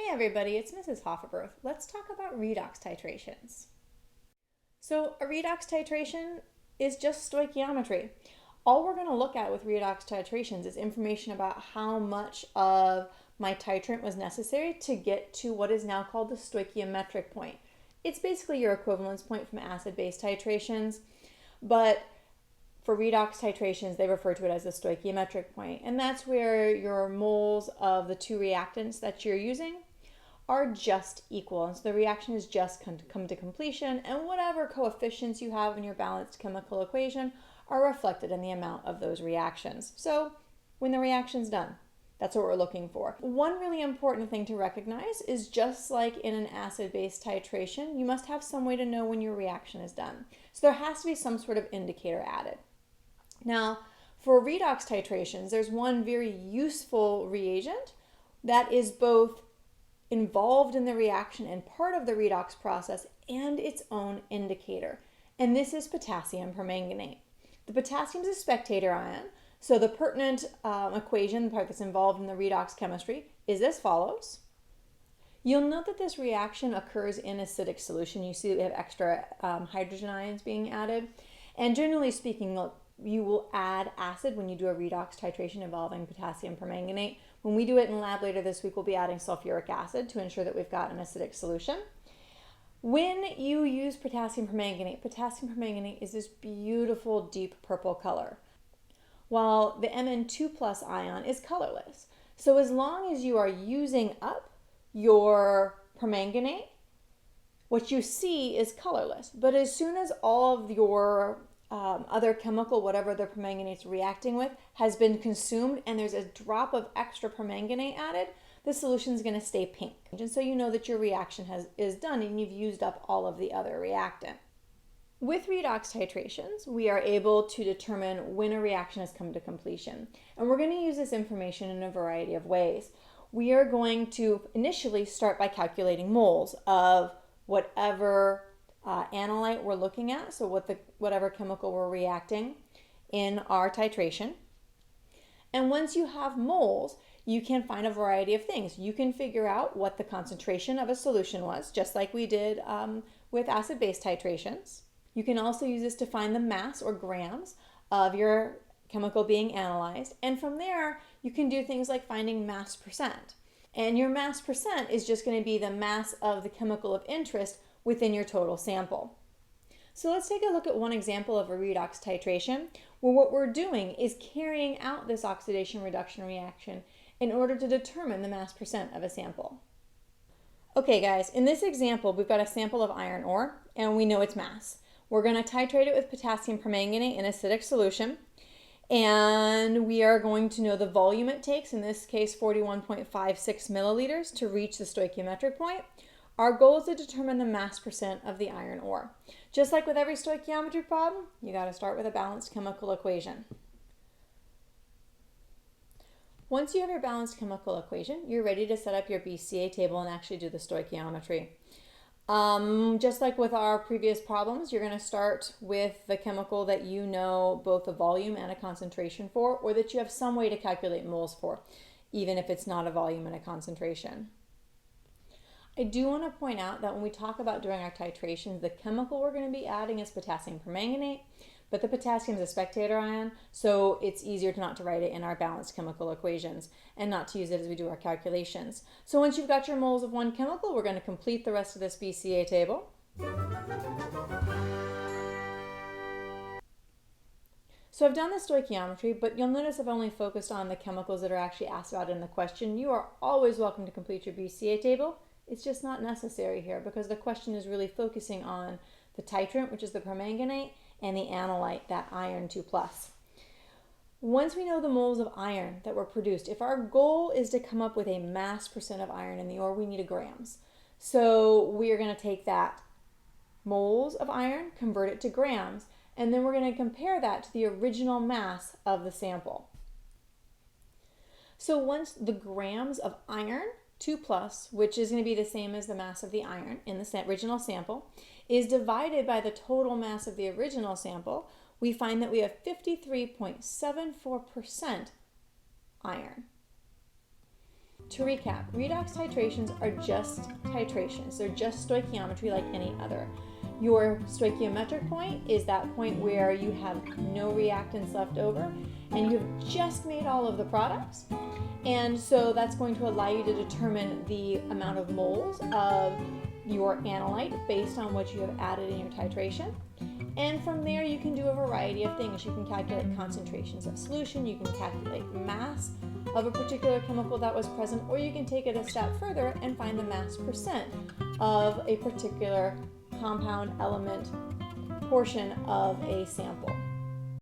everybody, it's Mrs. Hofferberth. Let's talk about redox titrations. So a redox titration is just stoichiometry. All we're going to look at with redox titrations is information about how much of my titrant was necessary to get to what is now called the stoichiometric point. It's basically your equivalence point from acid-base titrations, but for redox titrations, they refer to it as the stoichiometric point, and that's where your moles of the two reactants that you're using are just equal. And so the reaction has just come to completion, and whatever coefficients you have in your balanced chemical equation are reflected in the amount of those reactions. So when the reaction's done, that's what we're looking for. One really important thing to recognize is just like in an acid-base titration, you must have some way to know when your reaction is done. So there has to be some sort of indicator added. Now, for redox titrations, there's one very useful reagent that is both involved in the reaction and part of the redox process and its own indicator. And this is potassium permanganate. The potassium is a spectator ion, so the pertinent equation, the part that's involved in the redox chemistry, is as follows. You'll note that this reaction occurs in acidic solution. You see that we have extra hydrogen ions being added. And generally speaking, you will add acid when you do a redox titration involving potassium permanganate. When we do it in lab later this week, we'll be adding sulfuric acid to ensure that we've got an acidic solution. When you use potassium permanganate is this beautiful deep purple color, while the Mn2+ ion is colorless. So as long as you are using up your permanganate, what you see is colorless. But as soon as all of your other chemical, whatever the permanganate's reacting with, has been consumed and there's a drop of extra permanganate added, the solution is going to stay pink. And so you know that your reaction is done and you've used up all of the other reactant. With redox titrations, we are able to determine when a reaction has come to completion. And we're going to use this information in a variety of ways. We are going to initially start by calculating moles of whatever analyte we're looking at, so whatever chemical we're reacting in our titration. And once you have moles, you can find a variety of things. You can figure out what the concentration of a solution was, just like we did with acid-base titrations. You can also use this to find the mass or grams of your chemical being analyzed. And from there, you can do things like finding mass percent. And your mass percent is just going to be the mass of the chemical of interest within your total sample. So let's take a look at one example of a redox titration where what we're doing is carrying out this oxidation reduction reaction in order to determine the mass percent of a sample. Okay guys, in this example we've got a sample of iron ore and we know its mass. We're going to titrate it with potassium permanganate in acidic solution, and we are going to know the volume it takes, in this case 41.56 milliliters, to reach the stoichiometric point. Our goal is to determine the mass percent of the iron ore. Just like with every stoichiometry problem, you got to start with a balanced chemical equation. Once you have your balanced chemical equation, you're ready to set up your BCA table and actually do the stoichiometry. Just like with our previous problems, you're going to start with the chemical that you know both a volume and a concentration for, or that you have some way to calculate moles for, even if it's not a volume and a concentration. I do want to point out that when we talk about doing our titrations, the chemical we're going to be adding is potassium permanganate, but the potassium is a spectator ion, so it's easier not to write it in our balanced chemical equations and not to use it as we do our calculations. So once you've got your moles of one chemical, we're going to complete the rest of this BCA table. So I've done the stoichiometry, but you'll notice I've only focused on the chemicals that are actually asked about in the question. You are always welcome to complete your BCA table. It's just not necessary here because the question is really focusing on the titrant, which is the permanganate, and the analyte, that iron 2+. Once we know the moles of iron that were produced, if our goal is to come up with a mass percent of iron in the ore, we need a grams. So we are going to take that moles of iron, convert it to grams, and then we're going to compare that to the original mass of the sample. So once the grams of iron 2+, which is going to be the same as the mass of the iron in the original sample, is divided by the total mass of the original sample, we find that we have 53.74% iron. To recap, redox titrations are just titrations. They're just stoichiometry like any other. Your stoichiometric point is that point where you have no reactants left over and you've just made all of the products. And so that's going to allow you to determine the amount of moles of your analyte based on what you have added in your titration. And from there you can do a variety of things. You can calculate concentrations of solution, you can calculate mass of a particular chemical that was present, or you can take it a step further and find the mass percent of a particular compound element portion of a sample.